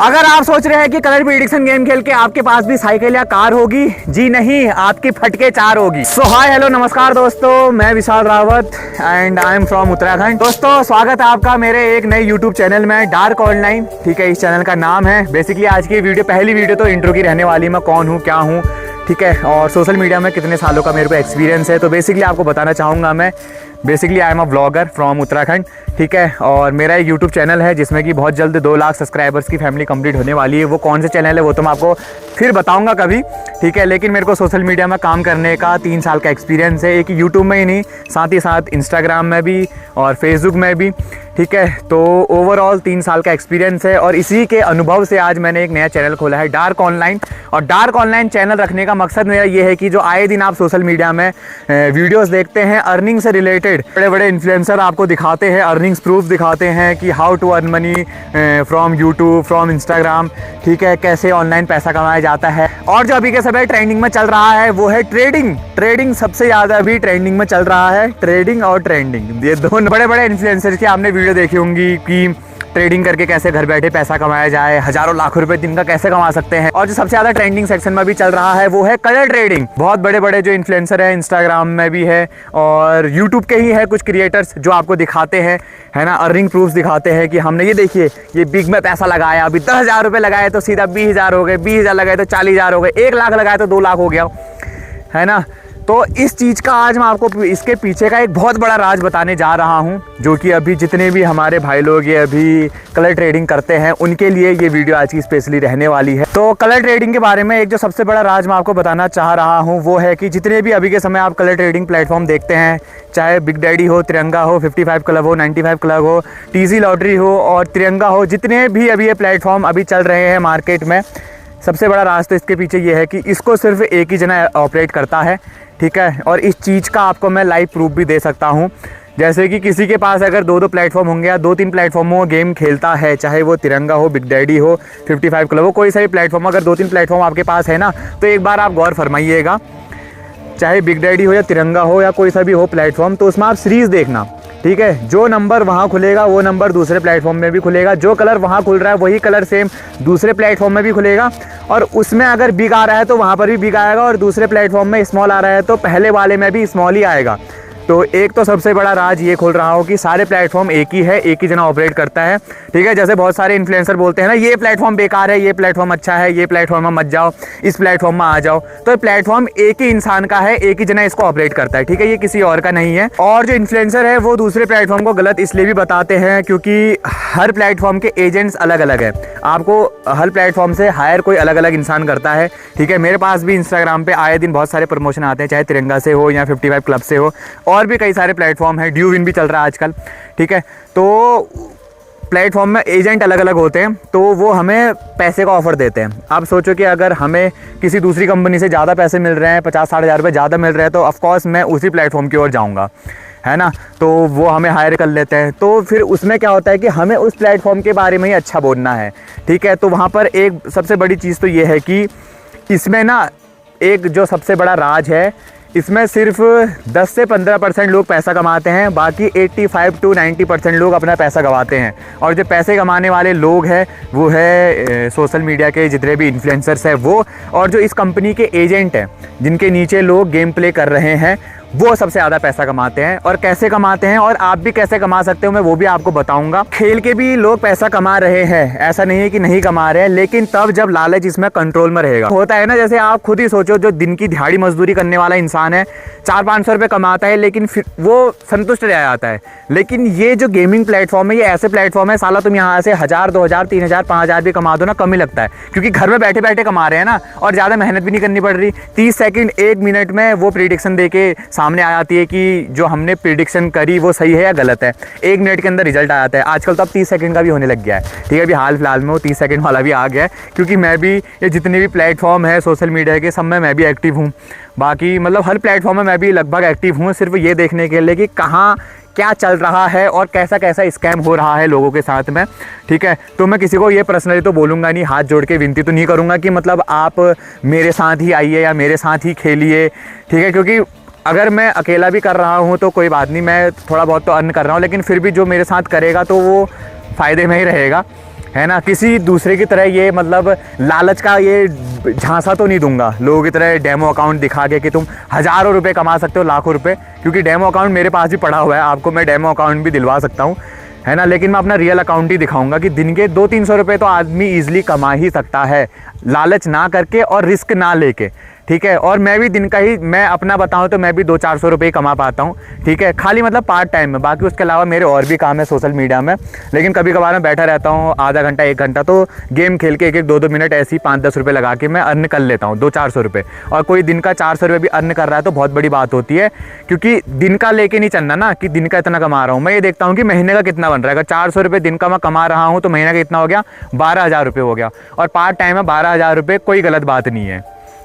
अगर आप सोच रहे हैं कि कलर प्रेडिक्शन गेम खेल के आपके पास भी साइकिल या कार होगी, जी नहीं, आपकी फटके 4 होगी। सो हाय हेलो नमस्कार दोस्तों, मैं Vishal Rawat and I am from Uttarakhand. दोस्तों स्वागत है आपका मेरे एक नए यूट्यूब चैनल में, डार्क ऑनलाइन। ठीक है, इस चैनल का नाम है। बेसिकली आज की वीडियो, पहली वीडियो तो इंट्रो की रहने वाली, मैं कौन हूँ, क्या हूँ, ठीक है, और सोशल मीडिया में कितने सालों का मेरे को एक्सपीरियंस है। तो बेसिकली आपको बताना चाहूँगा मैं, basically I am a vlogger from Uttarakhand. ठीक है, और मेरा एक यूट्यूब चैनल है जिसमें कि बहुत जल्द 2 लाख सब्सक्राइबर्स की फैमिली कंप्लीट होने वाली है। वो कौन से चैनल है वो तो मैं आपको फिर बताऊंगा कभी, ठीक है। लेकिन मेरे को सोशल मीडिया में काम करने का 3 साल का एक्सपीरियंस है, एक यूट्यूब में ही नहीं, साथ ही साथ इंस्टाग्राम में भी और फेसबुक में भी, ठीक है। तो ओवरऑल 3 साल का एक्सपीरियंस है और इसी के अनुभव से आज मैंने एक नया चैनल खोला है, डार्क ऑनलाइन। और डार्क ऑनलाइन चैनल रखने का मकसद मेरा ये है कि जो आए दिन आप सोशल मीडिया में वीडियोस देखते हैं अर्निंग से रिलेटेड, बड़े बड़े इन्फ्लुएंसर आपको दिखाते हैं, अर्निंग्स प्रूफ दिखाते हैं कि how to earn money from YouTube, from Instagram, ठीक है, कैसे ऑनलाइन पैसा कमाया जाता है। और जो अभी के समय ट्रेंडिंग में चल रहा है वो है ट्रेडिंग। ट्रेडिंग सबसे ज़्यादा अभी ट्रेंडिंग में चल रहा है, ट्रेडिंग और ट्रेंडिंग, ये दोनों बड़े बड़े इन्फ्लुएंसर की आपने वीडियो देखी होंगी कि ट्रेडिंग करके कैसे घर बैठे पैसा कमाया जाए, हजारों लाखों रुपए दिन का कैसे कमा सकते हैं। और जो सबसे ज़्यादा ट्रेंडिंग सेक्शन में भी चल रहा है वो है कलर ट्रेडिंग। बहुत बड़े बड़े जो इन्फ्लुएंसर हैं, इंस्टाग्राम में भी है और यूट्यूब के ही है कुछ क्रिएटर्स जो आपको दिखाते हैं, है ना, अर्निंग प्रूफ्स दिखाते हैं कि हमने ये देखिए ये बिग में पैसा लगाया, अभी 10,000 रुपये लगाए तो सीधा 20,000 हो गए, 20,000 लगाए तो 40,000 हो गए, 1 लाख लगाए तो 2 लाख हो गया, है ना। तो इस चीज़ का आज मैं आपको इसके पीछे का एक बहुत बड़ा राज बताने जा रहा हूं, जो कि अभी जितने भी हमारे भाई लोग ये अभी कलर ट्रेडिंग करते हैं उनके लिए ये वीडियो आज की स्पेशली रहने वाली है। तो कलर ट्रेडिंग के बारे में एक जो सबसे बड़ा राज मैं आपको बताना चाह रहा हूं वो है कि जितने भी अभी के समय आप कलर ट्रेडिंग प्लेटफॉर्म देखते हैं, चाहे बिग डैडी हो, तिरंगा हो, 55 क्लब हो, 95 क्लब हो, टीजी लॉटरी हो और तिरंगा हो, जितने भी अभी ये प्लेटफॉर्म अभी चल रहे हैं मार्केट में, सबसे बड़ा राज तो इसके पीछे ये है कि इसको सिर्फ एक ही जना ऑपरेट करता है, ठीक है। और इस चीज़ का आपको मैं लाइव प्रूफ भी दे सकता हूँ। जैसे कि किसी के पास अगर 2-2 प्लेटफॉर्म होंगे या 2-3 प्लेटफॉर्मों में गेम खेलता है, चाहे वो तिरंगा हो, बिग डैडी हो, 55 क्लब हो, कोई सा भी प्लेटफॉर्म, अगर 2-3 प्लेटफॉर्म आपके पास है ना, तो एक बार आप गौर फरमाइएगा, चाहे बिग डैडी हो या तिरंगा हो या कोई सा भी हो प्लेटफॉर्म, तो उसमें आप सीरीज़ देखना, ठीक है। जो नंबर वहाँ खुलेगा वो नंबर दूसरे प्लेटफॉर्म में भी खुलेगा, जो कलर वहाँ खुल रहा है वही कलर सेम दूसरे प्लेटफॉर्म में भी खुलेगा। और उसमें अगर बिग आ रहा है तो वहाँ पर भी बिग आएगा और दूसरे प्लेटफॉर्म में स्मॉल आ रहा है तो पहले वाले में भी स्मॉल ही आएगा। तो एक तो सबसे बड़ा राज ये खोल रहा हूँ कि सारे प्लेटफॉर्म एक ही है, एक ही जना ऑपरेट करता है, ठीक है। जैसे बहुत सारे इन्फ्लुएंसर बोलते हैं ना, ये प्लेटफॉर्म बेकार है, ये प्लेटफॉर्म अच्छा है, ये प्लेटफॉर्म में मत जाओ, इस प्लेटफॉर्म में आ जाओ। तो ये प्लेटफॉर्म एक ही इंसान का है, एक ही जना इसको ऑपरेट करता है, ठीक है, ये किसी और का नहीं है। और जो इन्फ्लुएंसर है वो दूसरे प्लेटफॉर्म को गलत इसलिए भी बताते हैं क्योंकि हर प्लेटफॉर्म के एजेंट्स अलग अलग है। आपको हर प्लेटफॉर्म से हायर कोई अलग अलग इंसान करता है, ठीक है। मेरे पास भी इंस्टाग्राम पे आए दिन बहुत सारे प्रमोशन आते हैं, चाहे तिरंगा से हो या 55 क्लब से हो, और भी कई सारे प्लेटफॉर्म है, ड्यू विन भी चल रहा है आजकल, ठीक है। तो प्लेटफॉर्म में एजेंट अलग अलग होते हैं, तो वो हमें पैसे का ऑफर देते हैं। आप सोचो कि अगर हमें किसी दूसरी कंपनी से ज़्यादा पैसे मिल रहे हैं, 50-60 हज़ार रुपये ज़्यादा मिल रहे हैं, तो ऑफकोर्स मैं उसी प्लेटफॉर्म की ओर जाऊँगा, है ना। तो वो हमें हायर कर लेते हैं, तो फिर उसमें क्या होता है कि हमें उस प्लेटफॉर्म के बारे में ही अच्छा बोलना है, ठीक है। तो वहाँ पर एक सबसे बड़ी चीज़ तो ये है कि इसमें ना एक जो सबसे बड़ा राज है, इसमें सिर्फ 10 से 15% लोग पैसा कमाते हैं, बाकी 85 to 90% लोग अपना पैसा गंवाते हैं। और जो पैसे कमाने वाले लोग हैं वो है सोशल मीडिया के जितने भी इन्फ्लुएंसर्स हैं वो, और जो इस कंपनी के एजेंट हैं जिनके नीचे लोग गेम प्ले कर रहे हैं, वो सबसे ज़्यादा पैसा कमाते हैं। और कैसे कमाते हैं और आप भी कैसे कमा सकते हो मैं वो भी आपको बताऊंगा। खेल के भी लोग पैसा कमा रहे हैं, ऐसा नहीं है कि नहीं कमा रहे हैं, लेकिन तब जब लालच इसमें कंट्रोल में रहेगा। होता है ना, जैसे आप खुद ही सोचो, जो दिन की दिहाड़ी मजदूरी करने वाला इंसान है, 400-500 रुपये कमाता है, लेकिन फिर वो संतुष्ट रह जाता है। लेकिन ये जो गेमिंग प्लेटफॉर्म है, ये ऐसे प्लेटफॉर्म है, साला तुम यहाँ से 1000, 2000, 3000, 5000 भी कमा दो ना, कम ही लगता है, क्योंकि घर में बैठे बैठे कमा रहे हैं ना, और ज़्यादा मेहनत भी नहीं करनी पड़ रही। 30 सेकंड 1 मिनट में वो प्रेडिक्शन दे के सामने आ जाती है कि जो हमने प्रेडिक्शन करी वो सही है या गलत है। 1 मिनट के अंदर रिजल्ट आ जाता है। आजकल तो अब 30 सेकंड का भी होने लग गया है, ठीक है। अभी हाल फिलहाल में वो 30 सेकंड वाला भी आ गया है, क्योंकि मैं भी ये जितने भी प्लेटफॉर्म है सोशल मीडिया के, सब में मैं भी एक्टिव हूँ। बाकी मतलब हर प्लेटफॉर्म में मैं भी लगभग एक्टिव हूँ, सिर्फ ये देखने के लिए कि कहाँ क्या चल रहा है और कैसा कैसा स्कैम हो रहा है लोगों के साथ में, ठीक है। तो मैं किसी को ये पर्सनली तो बोलूँगा नहीं, हाथ जोड़ के विनती तो नहीं करूँगा कि मतलब आप मेरे साथ ही आइए या मेरे साथ ही खेलिए, ठीक है। क्योंकि अगर मैं अकेला भी कर रहा हूँ तो कोई बात नहीं, मैं थोड़ा बहुत तो अर्न कर रहा हूँ, लेकिन फिर भी जो मेरे साथ करेगा तो वो फ़ायदे में ही रहेगा, है ना। किसी दूसरे की तरह ये मतलब लालच का ये झांसा तो नहीं दूंगा लोगों की तरह डेमो अकाउंट दिखा के कि तुम हज़ारों रुपए कमा सकते हो, लाखों रुपए, क्योंकि डेमो अकाउंट मेरे पास भी पड़ा हुआ है, आपको मैं डेमो अकाउंट भी दिलवा सकता हूँ, है ना। लेकिन मैं अपना रियल अकाउंट ही दिखाऊंगा कि दिन के 200-300 रुपये तो आदमी ईजिली कमा ही सकता है, लालच ना करके और रिस्क ना लेके, ठीक है। और मैं भी दिन का ही, मैं अपना बताऊं तो मैं भी 200-400 रुपये कमा पाता हूं, ठीक है, खाली मतलब पार्ट टाइम में। बाकी उसके अलावा मेरे और भी काम है सोशल मीडिया में, लेकिन कभी कभार मैं बैठा रहता हूं आधा घंटा 1 घंटा, तो गेम खेल के 1-1 2-2 मिनट ऐसे ही 5-10 रुपये लगा के मैं अर्न कर लेता हूँ, 200-400 रुपये। और कोई दिन का 400 रुपये भी अर्न कर रहा है तो बहुत बड़ी बात होती है, क्योंकि दिन का लेके नहीं चलना ना कि दिन का इतना कमा रहा हूँ। मैं ये देखता हूँ कि महीने का कितना बन रहा है। अगर 400 रुपये दिन का मैं कमा रहा हूँ तो महीने का कितना हो गया, 12,000 रुपये हो गया। और पार्ट टाइम में 12,000 रुपये कोई गलत बात नहीं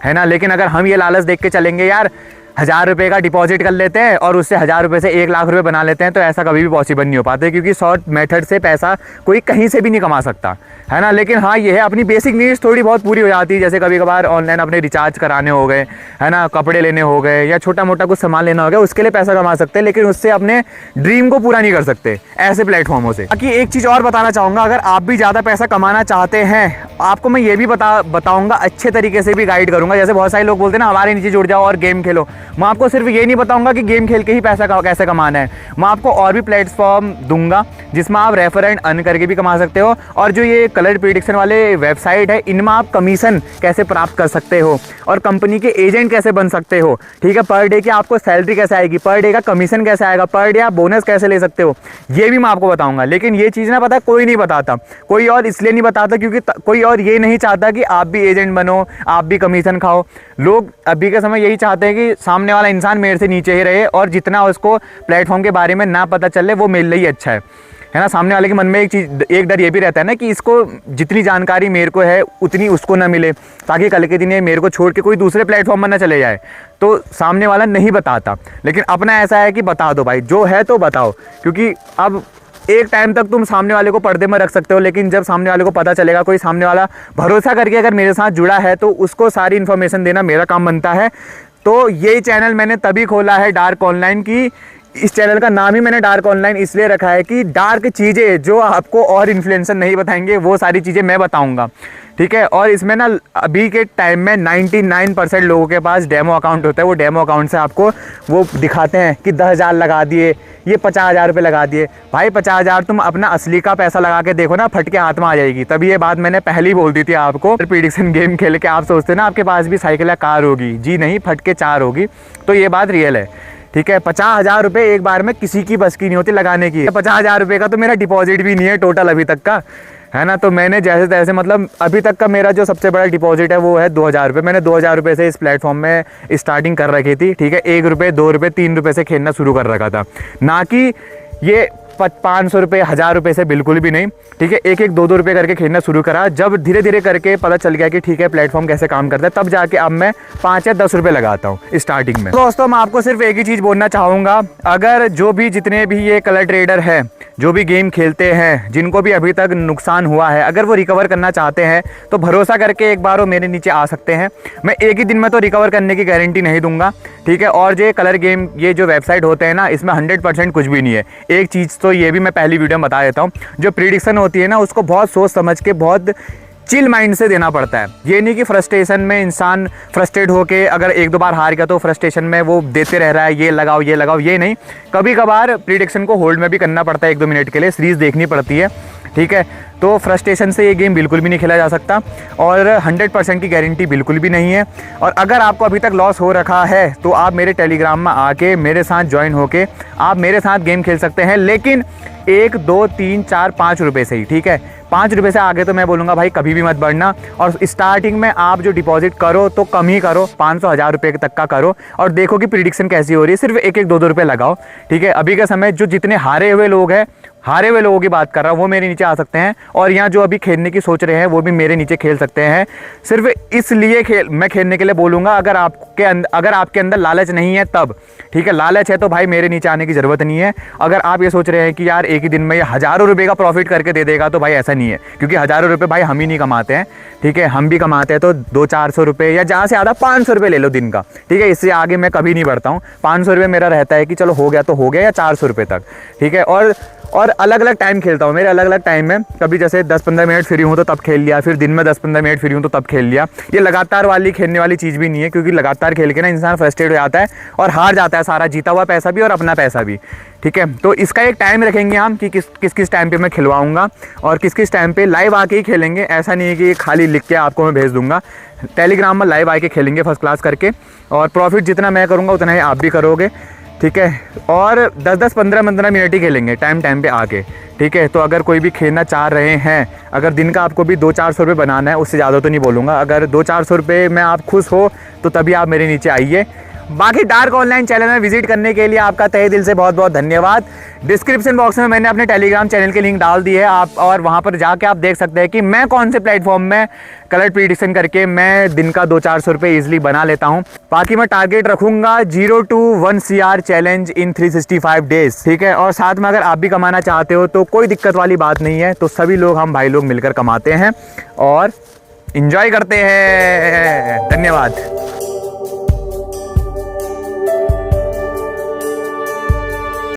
है ना। लेकिन अगर हम ये लालच देख के चलेंगे यार 1,000 रुपये का डिपॉजिट कर लेते हैं और उससे 1,000 रुपये से 1 लाख रुपये बना लेते हैं, तो ऐसा कभी भी पॉसिबल नहीं हो पाता, क्योंकि शॉर्ट मेथड से पैसा कोई कहीं से भी नहीं कमा सकता, है ना। लेकिन हाँ ये है, अपनी बेसिक नीड्स थोड़ी बहुत पूरी हो जाती है, जैसे कभी कभार ऑनलाइन अपने रिचार्ज कराने हो गए, है ना, कपड़े लेने हो गए, या छोटा मोटा कुछ सामान लेना हो गया, उसके लिए पैसा कमा सकते हैं, लेकिन उससे अपने ड्रीम को पूरा नहीं कर सकते ऐसे प्लेटफॉर्मों से। बाकी एक चीज़ और बताना चाहूँगा, अगर आप भी ज़्यादा पैसा कमाना चाहते हैं, आपको मैं ये भी बताऊँगा, अच्छे तरीके से भी गाइड करूँगा। जैसे बहुत सारे लोग बोलते हैं ना हमारे नीचे जुड़ जाओ और गेम खेलो, मैं आपको सिर्फ ये नहीं बताऊंगा कि गेम खेल के ही पैसा कैसे कमाना है, मैं आपको और भी प्लेटफॉर्म दूंगा जिसमें आप रेफर एंड अर्न करके भी कमा सकते हो। और जो ये कलर प्रेडिक्शन वाले वेबसाइट है, इनमें आप कमीशन कैसे प्राप्त कर सकते हो और कंपनी के एजेंट कैसे बन सकते हो, ठीक है। पर डे की आपको सैलरी कैसे आएगी, पर डे का कमीशन कैसे आएगा, पर डे आप बोनस कैसे ले सकते हो, ये भी मैं आपको बताऊंगा। लेकिन ये चीज़ ना पता है कोई नहीं बताता, कोई और इसलिए नहीं बताता क्योंकि कोई और ये नहीं चाहता कि आप भी एजेंट बनो, आप भी कमीशन खाओ। लोग अभी के समय यही चाहते हैं कि सामने वाला इंसान मेरे से नीचे ही रहे और जितना उसको प्लेटफॉर्म के बारे में ना पता चले वो मेरे लिए अच्छा है ना। सामने वाले के मन में एक डर ये भी रहता है ना कि इसको जितनी जानकारी मेरे को है उतनी उसको ना मिले, ताकि कल के दिन ये मेरे को छोड़ के कोई दूसरे प्लेटफॉर्म पर ना चले जाए, तो सामने वाला नहीं बताता। लेकिन अपना ऐसा है कि बता दो भाई, जो है तो बताओ, क्योंकि अब एक टाइम तक तुम सामने वाले को पर्दे में रख सकते हो, लेकिन जब सामने वाले को पता चलेगा, कोई सामने वाला भरोसा करके अगर मेरे साथ जुड़ा है, तो उसको सारी इन्फॉर्मेशन देना मेरा काम बनता है। तो ये चैनल मैंने तभी खोला है डार्क ऑनलाइन की, इस चैनल का नाम ही मैंने डार्क ऑनलाइन इसलिए रखा है कि डार्क चीज़ें जो आपको और इन्फ्लुएंसर नहीं बताएंगे वो सारी चीज़ें मैं बताऊंगा, ठीक है। और इसमें ना अभी के टाइम में 99% लोगों के पास डेमो अकाउंट होता है, वो डेमो अकाउंट से आपको वो दिखाते हैं कि 10,000 लगा दिए, ये 50,000 रुपये लगा दिए। भाई 50,000 तुम अपना असली का पैसा लगा के देखो ना, फट के हाथ में आ जाएगी। तभी ये बात मैंने पहले ही बोल दी थी आपको। प्रेडिक्शन गेम खेल के आप सोचते ना आपके पास भी साइकिल या कार होगी, जी नहीं, फट के 4 होगी। तो ये बात रियल है, ठीक है। 50,000 रुपये एक बार में किसी की बस की नहीं होती लगाने की। 50,000 रुपये का तो मेरा डिपॉजिट भी नहीं है टोटल अभी तक का, है ना। तो मैंने जैसे तैसे मतलब अभी तक का मेरा जो सबसे बड़ा डिपॉजिट है वो है 2,000 रुपये। मैंने 2,000 रुपये से इस प्लेटफॉर्म में स्टार्टिंग कर रखी थी, ठीक है। 1 रुपये, 2 रुपये, 3 रुपये से खेलना शुरू कर रखा था, ना कि ये 500 रुपये, 1,000 रुपये से बिल्कुल भी नहीं, ठीक है। 1-1, 2-2 रुपये करके खेलना शुरू करा। जब धीरे धीरे करके पता चल गया कि ठीक है प्लेटफॉर्म कैसे काम करता है, तब जाके अब मैं 5 या 10 रुपये लगाता हूँ स्टार्टिंग में। दोस्तों मैं आपको सिर्फ एक ही चीज़ बोलना चाहूँगा, अगर जो भी जितने भी ये कलर ट्रेडर है, जो भी गेम खेलते हैं, जिनको भी अभी तक नुकसान हुआ है, अगर वो रिकवर करना चाहते हैं तो भरोसा करके एक बार वो मेरे नीचे आ सकते हैं। मैं एक ही दिन में तो रिकवर करने की गारंटी नहीं दूंगा, ठीक है। और जो कलर गेम ये जो वेबसाइट होते हैं ना, इसमें 100% कुछ भी नहीं है। एक चीज़ तो ये भी मैं पहली वीडियो में बता देता हूँ, जो प्रिडिक्शन होती है ना, उसको बहुत सोच समझ के बहुत चिल माइंड से देना पड़ता है। ये नहीं कि फ्रस्ट्रेशन में इंसान फ्रस्ट्रेट होके अगर 1-2 बार हार गया तो फ्रस्ट्रेशन में वो देते रह रहा है, ये लगाओ ये लगाओ, ये नहीं। कभी कभार प्रिडिक्शन को होल्ड में भी करना पड़ता है 1-2 मिनट के लिए, सीरीज देखनी पड़ती है, ठीक है। तो फ्रस्ट्रेशन से ये गेम बिल्कुल भी नहीं खेला जा सकता और 100% की गारंटी बिल्कुल भी नहीं है। और अगर आपको अभी तक लॉस हो रखा है तो आप मेरे टेलीग्राम में आके मेरे साथ ज्वाइन होके आप मेरे साथ गेम खेल सकते हैं, लेकिन 1, 2, 3, 4, 5 रुपये से ही, ठीक है। 5 रुपये से आगे तो मैं बोलूँगा भाई कभी भी मत बढ़ना। और स्टार्टिंग में आप जो डिपॉजिट करो तो कम ही करो, 500-1,000 रुपये तक का करो और देखो कि प्रिडिक्शन कैसी हो रही है। सिर्फ 1-1, 2-2 रुपये लगाओ, ठीक है। अभी के समय जो जितने हारे हुए लोग हैं, हारे हुए लोगों की बात कर रहा हूँ, वो मेरे नीचे आ सकते हैं। और यहाँ जो अभी खेलने की सोच रहे हैं वो भी मेरे नीचे खेल सकते हैं। सिर्फ इसलिए मैं खेलने के लिए बोलूँगा, अगर आपके अंदर लालच नहीं है तब, ठीक है। लालच है तो भाई मेरे नीचे आने की ज़रूरत नहीं है। अगर आप ये सोच रहे हैं कि यार एक ही दिन में ये हज़ारों रुपये का प्रॉफिट करके दे देगा, तो भाई ऐसा नहीं है, क्योंकि हज़ारों रुपये भाई हम ही नहीं कमाते हैं, ठीक है। हम भी कमाते हैं तो 200-400 रुपये या ज़्यादा से ज़्यादा 500 रुपये ले लो दिन का, ठीक है। इससे आगे मैं कभी नहीं बढ़ता हूँ। 500 रुपये मेरा रहता है कि चलो हो गया तो हो गया, या 400 रुपये तक, ठीक है। और और अलग अलग टाइम खेलता हूँ, मेरे अलग अलग टाइम है। कभी जैसे 10-15 मिनट फ्री हूँ तो तब खेल लिया, फिर दिन में 10-15 मिनट फ्री हूँ तो तब खेल लिया। ये लगातार वाली खेलने वाली चीज़ भी नहीं है, क्योंकि लगातार खेल के ना इंसान फ्रस्ट्रेट हो जाता है और हार जाता है सारा जीता हुआ पैसा भी और अपना पैसा भी। ठीक है, तो इसका एक टाइम रखेंगे हम कि किस टाइम पे मैं खिलवाऊंगा और किस टाइम पे लाइव आके ही खेलेंगे। ऐसा नहीं है कि खाली लिख के आपको मैं भेज दूंगा। टेलीग्राम में लाइव आके खेलेंगे फर्स्ट क्लास करके, और प्रॉफिट जितना मैं करूँगा उतना ही आप भी करोगे। ठीक है, और 10-10, 15-15 मिनट ही खेलेंगे टाइम पे आके। ठीक है, तो अगर कोई भी खेलना चाह रहे हैं, अगर दिन का आपको भी 200-400 रुपये बनाना है, उससे ज़्यादा तो नहीं बोलूँगा, अगर 200-400 रुपये में आप खुश हो तो तभी आप मेरे नीचे आइए। बाकी डार्क ऑनलाइन चैनल में विजिट करने के लिए आपका तहे दिल से बहुत बहुत धन्यवाद। डिस्क्रिप्शन बॉक्स में मैंने अपने टेलीग्राम चैनल की लिंक डाल दी है आप, और वहाँ पर जाके आप देख सकते हैं कि मैं कौन से प्लेटफॉर्म में कलर प्रिडिक्शन करके मैं दिन का 200-400 रुपये ईजिली बना लेता हूँ। बाकी मैं टारगेट रखूँगा 0 to 1 CR challenge in 365 days. ठीक है, और साथ में अगर आप भी कमाना चाहते हो तो कोई दिक्कत वाली बात नहीं है, तो सभी लोग हम भाई लोग मिलकर कमाते हैं और इंजॉय करते हैं। धन्यवाद।